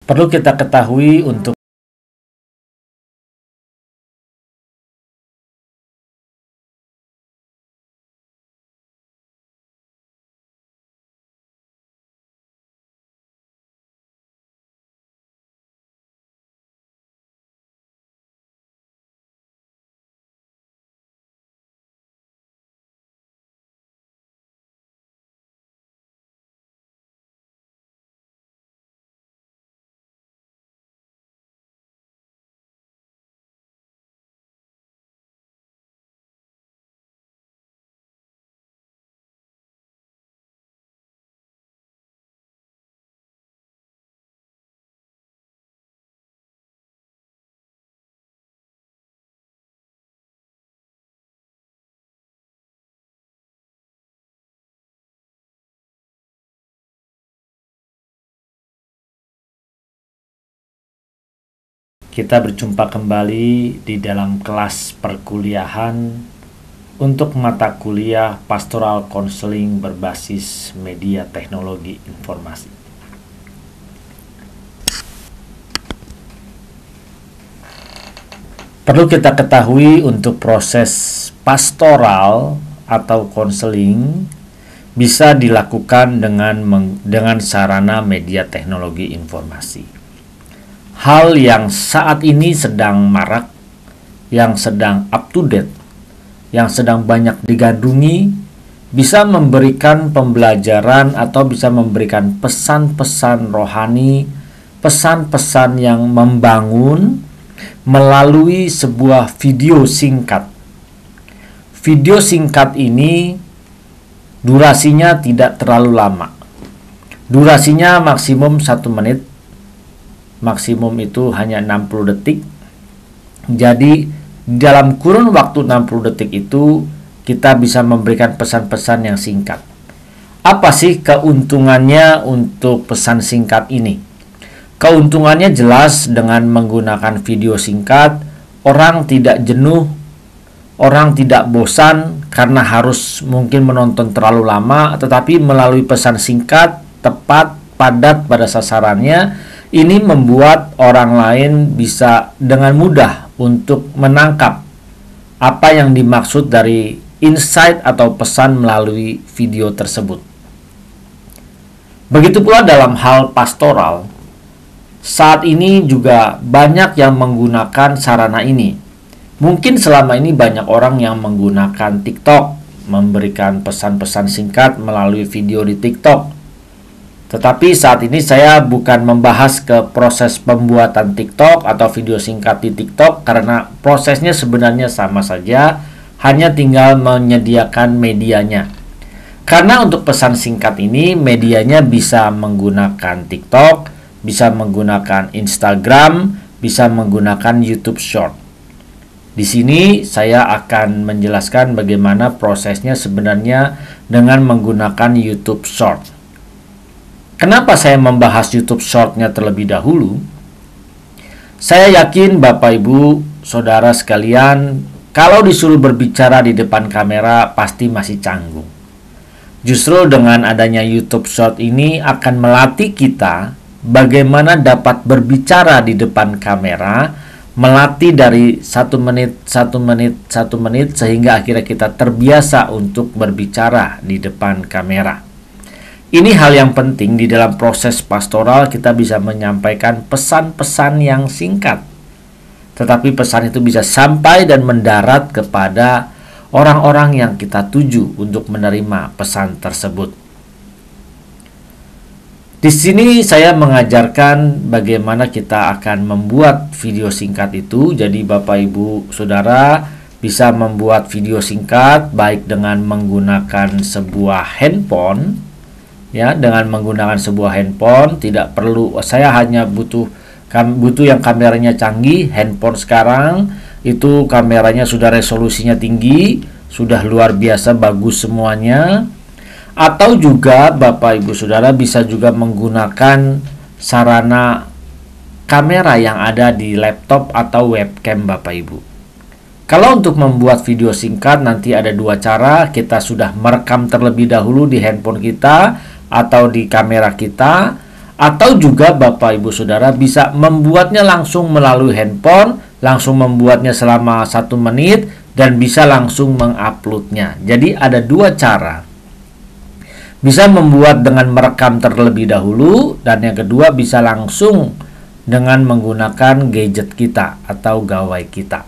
Perlu kita ketahui untuk kita berjumpa kembali di dalam kelas perkuliahan untuk mata kuliah Pastoral Counseling berbasis media teknologi informasi. Perlu kita ketahui untuk proses pastoral atau konseling bisa dilakukan dengan sarana media teknologi informasi. Hal yang saat ini sedang marak, yang sedang up to date, yang sedang banyak digandrungi, bisa memberikan pembelajaran atau bisa memberikan pesan-pesan rohani, pesan-pesan yang membangun melalui sebuah video singkat. Video singkat ini durasinya tidak terlalu lama. Durasinya maksimum 1 menit. Maksimum itu hanya 60 detik. Jadi dalam kurun waktu 60 detik itu kita bisa memberikan pesan-pesan yang singkat. Apa sih keuntungannya untuk pesan singkat ini? Keuntungannya jelas, dengan menggunakan video singkat, orang tidak jenuh, orang tidak bosan karena harus mungkin menonton terlalu lama, tetapi melalui pesan singkat, tepat, padat pada sasarannya, ini membuat orang lain bisa dengan mudah untuk menangkap apa yang dimaksud dari insight atau pesan melalui video tersebut. Begitu pula dalam hal pastoral. Saat ini juga banyak yang menggunakan sarana ini. Mungkin selama ini banyak orang yang menggunakan TikTok, memberikan pesan-pesan singkat melalui video di TikTok. Tetapi saat ini saya bukan membahas ke proses pembuatan TikTok atau video singkat di TikTok, karena prosesnya sebenarnya sama saja, hanya tinggal menyediakan medianya. Karena untuk pesan singkat ini, medianya bisa menggunakan TikTok, bisa menggunakan Instagram, bisa menggunakan YouTube Short. Di sini saya akan menjelaskan bagaimana prosesnya sebenarnya dengan menggunakan YouTube Short. Kenapa saya membahas YouTube Short-nya terlebih dahulu? Saya yakin Bapak Ibu, Saudara sekalian, kalau disuruh berbicara di depan kamera pasti masih canggung. Justru dengan adanya YouTube Short ini akan melatih kita bagaimana dapat berbicara di depan kamera, melatih dari 1 menit, 1 menit, 1 menit, sehingga akhirnya kita terbiasa untuk berbicara di depan kamera. Ini hal yang penting di dalam proses pastoral, kita bisa menyampaikan pesan-pesan yang singkat. Tetapi pesan itu bisa sampai dan mendarat kepada orang-orang yang kita tuju untuk menerima pesan tersebut. Di sini saya mengajarkan bagaimana kita akan membuat video singkat itu. Jadi Bapak Ibu Saudara bisa membuat video singkat baik dengan menggunakan sebuah handphone, ya, dengan menggunakan sebuah handphone. Tidak perlu, saya hanya butuh yang kameranya canggih. Handphone sekarang itu kameranya sudah resolusinya tinggi, sudah luar biasa bagus semuanya. Atau juga Bapak Ibu Saudara bisa juga menggunakan sarana kamera yang ada di laptop atau webcam Bapak Ibu. Kalau untuk membuat video singkat nanti ada 2 cara. Kita sudah merekam terlebih dahulu di handphone kita atau di kamera kita, Atau juga Bapak Ibu Saudara bisa membuatnya langsung melalui handphone, langsung membuatnya selama 1 menit, dan bisa langsung menguploadnya. Jadi ada 2 cara. Bisa membuat dengan merekam terlebih dahulu, dan yang kedua bisa langsung dengan menggunakan gadget kita atau gawai kita.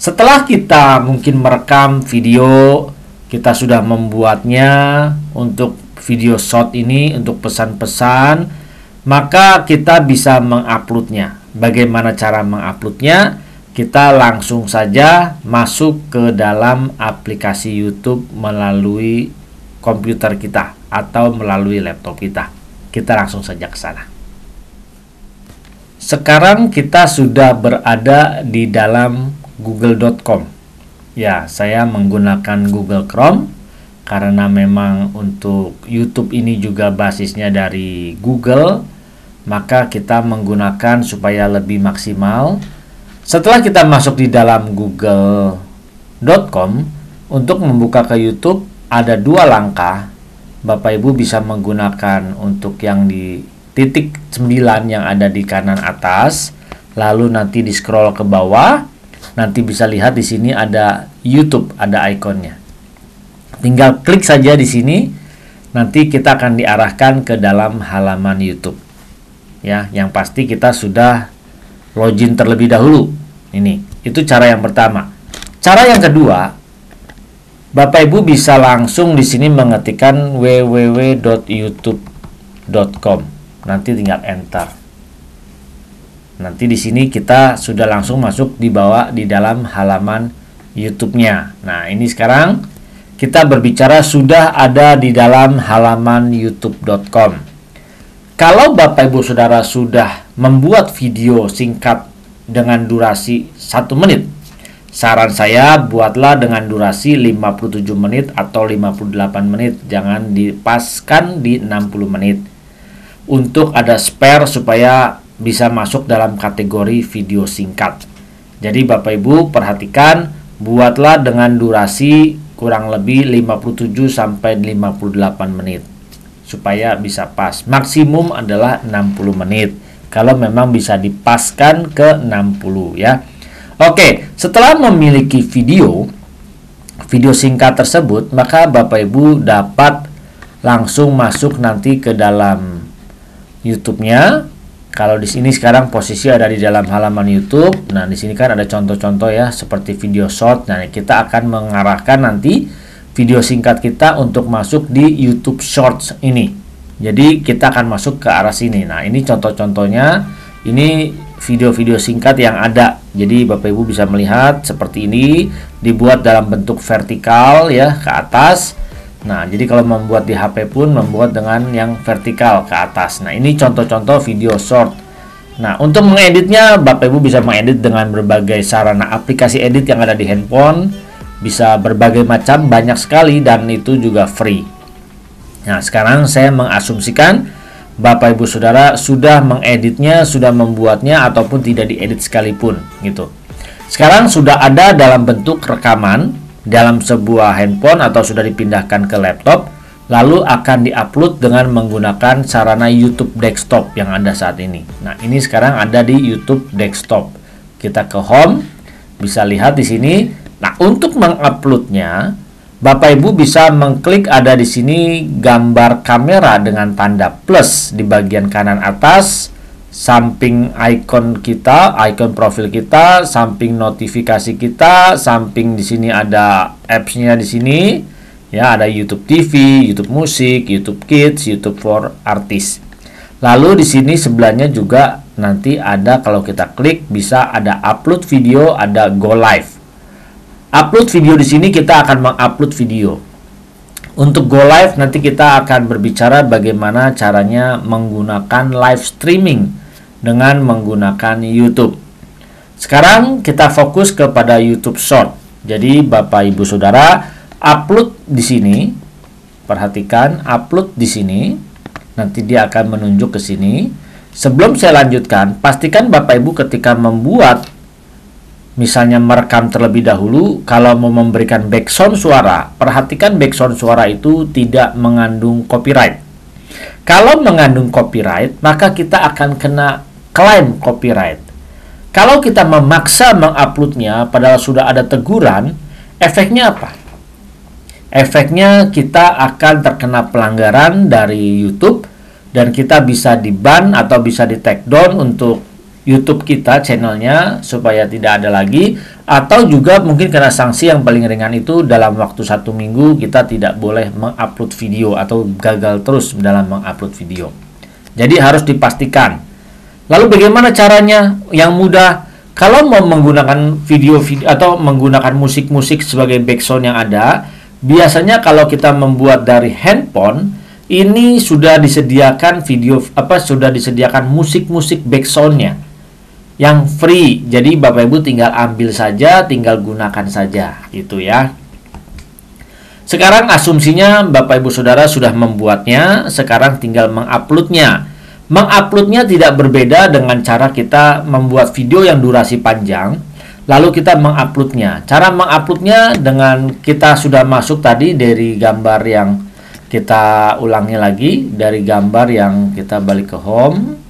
Setelah kita mungkin merekam video, kita sudah membuatnya untuk video short ini untuk pesan-pesan, maka kita bisa menguploadnya. Bagaimana cara menguploadnya? Kita langsung saja masuk ke dalam aplikasi YouTube melalui komputer kita atau melalui laptop kita. Kita langsung saja ke sana. Sekarang kita sudah berada di dalam google.com. Ya, saya menggunakan Google Chrome karena memang untuk YouTube ini juga basisnya dari Google, maka kita menggunakan supaya lebih maksimal. Setelah kita masuk di dalam google.com, untuk membuka ke YouTube ada 2 langkah. Bapak Ibu bisa menggunakan untuk yang di titik 9 yang ada di kanan atas, lalu nanti di scroll ke bawah, nanti bisa lihat di sini ada YouTube, ada ikonnya. Tinggal klik saja di sini, nanti kita akan diarahkan ke dalam halaman YouTube. Ya, yang pasti kita sudah login terlebih dahulu. Itu cara yang pertama. Cara yang kedua, Bapak Ibu bisa langsung di sini mengetikkan www.youtube.com. Nanti tinggal enter. Nanti di sini kita sudah langsung masuk di bawah di dalam halaman YouTube-nya. Nah, ini sekarang kita berbicara sudah ada di dalam halaman youtube.com. Kalau Bapak Ibu Saudara sudah membuat video singkat dengan durasi 1 menit, saran saya buatlah dengan durasi 57 menit atau 58 menit, jangan dipaskan di 60 menit. Untuk ada spare supaya bisa masuk dalam kategori video singkat. Jadi Bapak Ibu perhatikan, buatlah dengan durasi kurang lebih 57 sampai 58 menit supaya bisa pas. Maksimum adalah 60 menit. Kalau memang bisa dipaskan ke 60 ya. Oke, setelah memiliki video singkat tersebut, maka Bapak Ibu dapat langsung masuk nanti ke dalam YouTube-nya. Kalau di sini sekarang posisi ada di dalam halaman YouTube. Nah, di sini kan ada contoh-contoh ya seperti video short. Nah, kita akan mengarahkan nanti video singkat kita untuk masuk di YouTube Shorts ini. Jadi kita akan masuk ke arah sini. Nah, ini contoh-contohnya. Ini video-video singkat yang ada. Jadi Bapak Ibu bisa melihat seperti ini, dibuat dalam bentuk vertikal ya ke atas. Nah, jadi kalau membuat di HP pun membuat dengan yang vertikal ke atas. Nah, ini contoh-contoh video short. Nah, untuk mengeditnya Bapak Ibu bisa mengedit dengan berbagai sarana aplikasi edit yang ada di handphone. Bisa berbagai macam, banyak sekali, dan itu juga free. Nah, sekarang saya mengasumsikan Bapak Ibu Saudara sudah mengeditnya, sudah membuatnya, ataupun tidak diedit sekalipun gitu. Sekarang sudah ada dalam bentuk rekaman dalam sebuah handphone atau sudah dipindahkan ke laptop, lalu akan diupload dengan menggunakan sarana YouTube desktop yang ada saat ini. Nah, ini sekarang ada di YouTube desktop. Kita ke home, bisa lihat di sini. Nah, untuk menguploadnya, Bapak Ibu bisa mengklik ada di sini gambar kamera dengan tanda plus di bagian kanan atas, samping ikon kita, ikon profil kita, samping notifikasi kita, samping di sini ada apps-nya di sini. Ya, ada YouTube TV, YouTube Musik, YouTube Kids, YouTube for Artists. Lalu di sini sebelahnya juga nanti ada, kalau kita klik bisa ada upload video, ada go live. Upload video di sini kita akan mengupload video. Untuk go live nanti kita akan berbicara bagaimana caranya menggunakan live streaming dengan menggunakan YouTube. Sekarang kita fokus kepada YouTube Short. Jadi Bapak Ibu Saudara upload di sini. Perhatikan upload di sini. Nanti dia akan menunjuk ke sini. Sebelum saya lanjutkan, pastikan Bapak Ibu ketika membuat misalnya merekam terlebih dahulu, kalau mau memberikan background suara, perhatikan background suara itu tidak mengandung copyright. Kalau mengandung copyright, maka kita akan kena klaim copyright. Kalau kita memaksa menguploadnya padahal sudah ada teguran, efeknya apa? Efeknya kita akan terkena pelanggaran dari YouTube dan kita bisa di-ban atau bisa di-take down untuk YouTube kita, channelnya, supaya tidak ada lagi, atau juga mungkin kena sanksi yang paling ringan itu dalam waktu 1 minggu kita tidak boleh mengupload video atau gagal terus dalam mengupload video. Jadi harus dipastikan. Lalu bagaimana caranya? Yang mudah, kalau mau menggunakan video atau menggunakan musik-musik sebagai background yang ada, biasanya kalau kita membuat dari handphone, ini sudah disediakan sudah disediakan musik-musik backsoundnya yang free. Jadi Bapak Ibu tinggal ambil saja, tinggal gunakan saja, gitu ya. Sekarang asumsinya Bapak Ibu Saudara sudah membuatnya, sekarang tinggal menguploadnya. Menguploadnya tidak berbeda dengan cara kita membuat video yang durasi panjang, lalu kita menguploadnya. Cara menguploadnya dengan kita sudah masuk tadi dari gambar yang kita ulangi lagi, dari gambar yang kita balik ke home.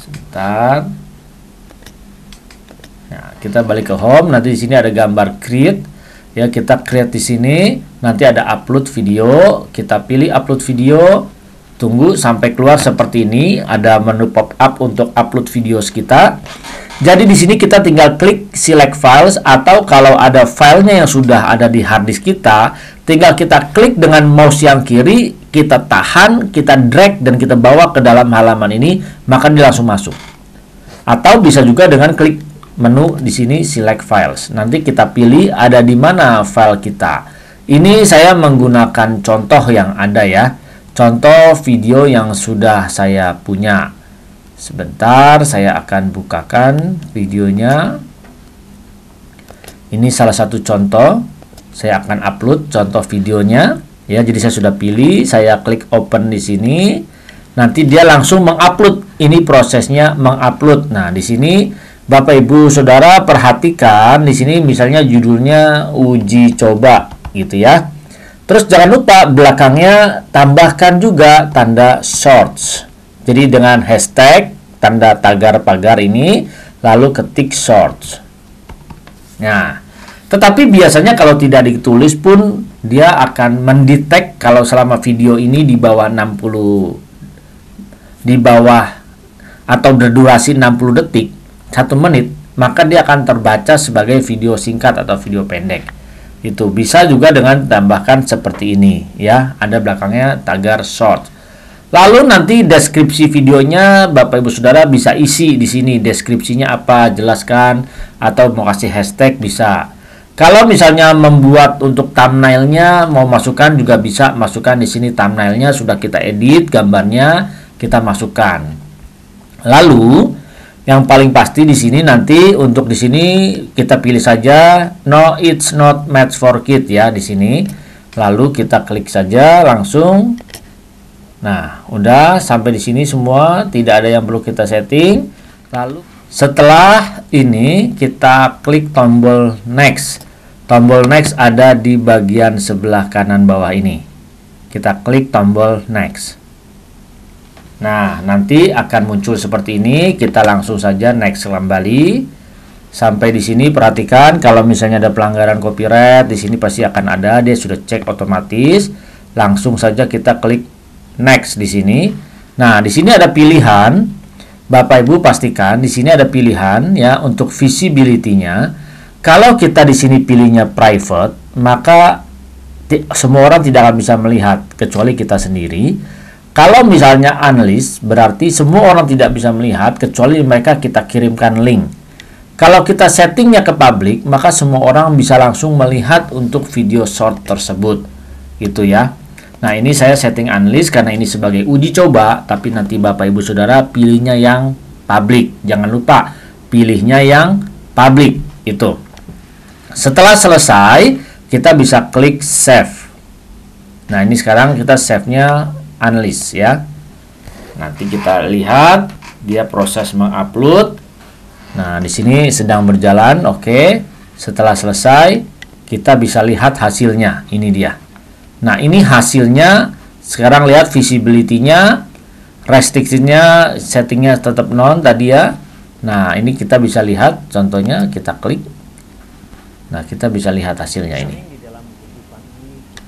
Sebentar. Nah, kita balik ke home. Nanti di sini ada gambar create. Ya, kita create di sini. Nanti ada upload video. Kita pilih upload video. Tunggu sampai keluar seperti ini. Ada menu pop up untuk upload video kita. Jadi di sini kita tinggal klik select files, atau kalau ada filenya yang sudah ada di hard disk kita, tinggal kita klik dengan mouse yang kiri, kita tahan, kita drag dan kita bawa ke dalam halaman ini, maka dia langsung masuk. Atau bisa juga dengan klik menu di sini select files. Nanti kita pilih ada di mana file kita. Ini saya menggunakan contoh yang ada ya. Contoh video yang sudah saya punya. Sebentar, saya akan bukakan videonya. Ini salah satu contoh. Saya akan upload contoh videonya. Ya, jadi saya sudah pilih, saya klik open di sini. Nanti dia langsung mengupload. Ini prosesnya mengupload. Nah, di sini Bapak Ibu Saudara perhatikan di sini misalnya judulnya uji coba gitu ya. Terus jangan lupa belakangnya tambahkan juga tanda shorts. Jadi dengan hashtag tanda tagar pagar ini, lalu ketik shorts. Nah, tetapi biasanya kalau tidak ditulis pun dia akan mendetek kalau selama video ini di bawah atau berdurasi 60 detik, 1 menit, maka dia akan terbaca sebagai video singkat atau video pendek. Itu bisa juga dengan tambahkan seperti ini ya, ada belakangnya tagar short. Lalu nanti deskripsi videonya Bapak Ibu Saudara bisa isi di sini, deskripsinya apa, jelaskan, atau mau kasih hashtag bisa. Kalau misalnya membuat untuk thumbnailnya mau masukkan juga bisa, masukkan di sini thumbnailnya sudah kita edit, gambarnya kita masukkan. Lalu yang paling pasti di sini nanti untuk di sini kita pilih saja no it's not match for kid ya di sini. Lalu kita klik saja langsung. Nah, udah sampai di sini semua, tidak ada yang perlu kita setting. Lalu setelah ini kita klik tombol next. Tombol next ada di bagian sebelah kanan bawah ini. Kita klik tombol next. Nah, nanti akan muncul seperti ini. Kita langsung saja next kembali. Sampai di sini perhatikan kalau misalnya ada pelanggaran copyright, di sini pasti akan ada, dia sudah cek otomatis. Langsung saja kita klik next di sini. Nah, di sini ada pilihan. Bapak Ibu pastikan di sini ada pilihan ya untuk visibility-nya. Kalau kita di sini pilihnya private, maka semua orang tidak akan bisa melihat kecuali kita sendiri. Kalau misalnya unlist, berarti semua orang tidak bisa melihat kecuali mereka kita kirimkan link. Kalau kita settingnya ke public, maka semua orang bisa langsung melihat untuk video short tersebut. Gitu ya. Nah, ini saya setting unlist karena ini sebagai uji coba, tapi nanti Bapak Ibu Saudara pilihnya yang public. Jangan lupa pilihnya yang public itu. Setelah selesai, kita bisa klik save. Nah, ini sekarang kita save-nya unlist ya. Nanti kita lihat dia proses mengupload. Nah, di sini sedang berjalan, oke. Setelah selesai, kita bisa lihat hasilnya. Ini dia. Nah, ini hasilnya Sekarang lihat visibility-nya, restriction-nya settingnya tetap non tadi ya. Nah, ini kita bisa lihat contohnya, kita klik. Nah, kita bisa lihat hasilnya ini.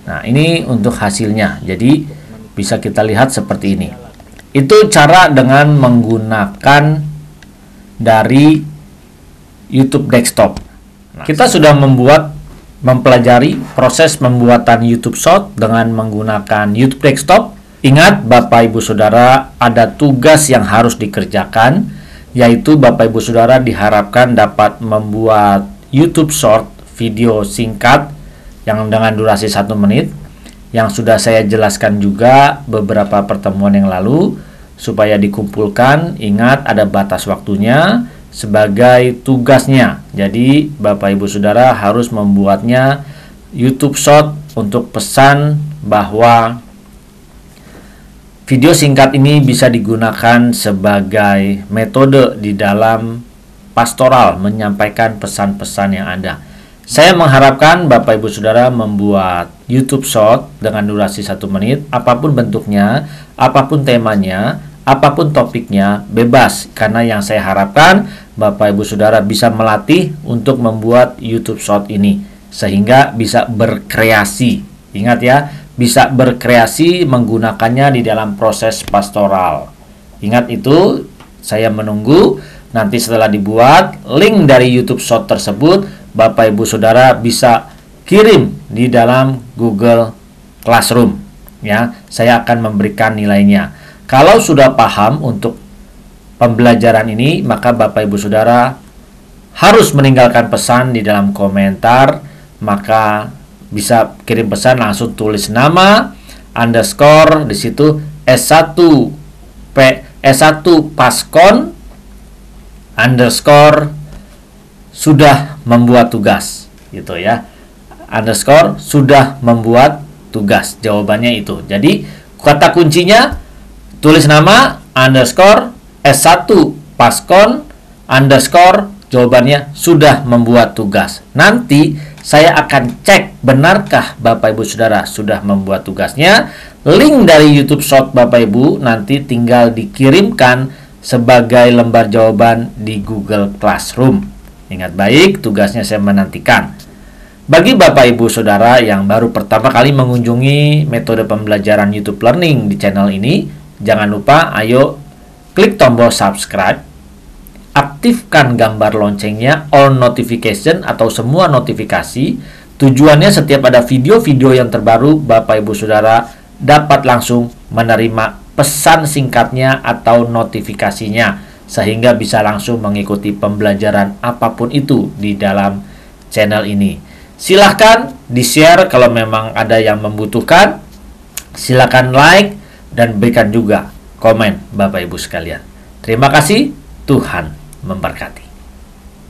Nah, ini untuk hasilnya. Jadi bisa kita lihat seperti ini. Itu cara dengan menggunakan dari YouTube desktop. Nah, kita sudah mempelajari proses pembuatan YouTube Short dengan menggunakan YouTube desktop. Ingat Bapak Ibu Saudara, ada tugas yang harus dikerjakan, yaitu Bapak Ibu Saudara diharapkan dapat membuat YouTube Short video singkat yang dengan durasi 1 menit, yang sudah saya jelaskan juga beberapa pertemuan yang lalu, supaya dikumpulkan. Ingat ada batas waktunya sebagai tugasnya. Jadi Bapak Ibu Saudara harus membuatnya YouTube Short untuk pesan bahwa video singkat ini bisa digunakan sebagai metode di dalam pastoral menyampaikan pesan-pesan yang ada. Saya mengharapkan Bapak Ibu Saudara membuat YouTube Short dengan durasi 1 menit, apapun bentuknya, apapun temanya, apapun topiknya, bebas. Karena yang saya harapkan Bapak Ibu Saudara bisa melatih untuk membuat YouTube Short ini, sehingga bisa berkreasi. Ingat ya, bisa berkreasi menggunakannya di dalam proses pastoral. Ingat itu, saya menunggu. Nanti setelah dibuat, link dari YouTube Short tersebut Bapak Ibu Saudara bisa kirim di dalam Google Classroom ya. Saya akan memberikan nilainya. Kalau sudah paham untuk pembelajaran ini, maka Bapak Ibu Saudara harus meninggalkan pesan di dalam komentar. Maka bisa kirim pesan, langsung tulis nama underscore di situ S1 Paskon underscore sudah membuat tugas gitu ya, underscore sudah membuat tugas. Jawabannya itu. Jadi kata kuncinya tulis nama underscore S1 Paskon underscore jawabannya sudah membuat tugas. Nanti saya akan cek benarkah Bapak Ibu Saudara sudah membuat tugasnya. Link dari YouTube Short Bapak Ibu nanti tinggal dikirimkan sebagai lembar jawaban di Google Classroom. Ingat baik, tugasnya saya menantikan. Bagi Bapak Ibu Saudara yang baru pertama kali mengunjungi metode pembelajaran YouTube Learning di channel ini, jangan lupa ayo klik tombol subscribe, aktifkan gambar loncengnya, all notification atau semua notifikasi. Tujuannya setiap ada video-video yang terbaru, Bapak Ibu Saudara dapat langsung menerima pesan singkatnya atau notifikasinya, sehingga bisa langsung mengikuti pembelajaran apapun itu di dalam channel ini. Silahkan di-share kalau memang ada yang membutuhkan. Silahkan like dan berikan juga komen Bapak Ibu sekalian. Terima kasih, Tuhan memberkati.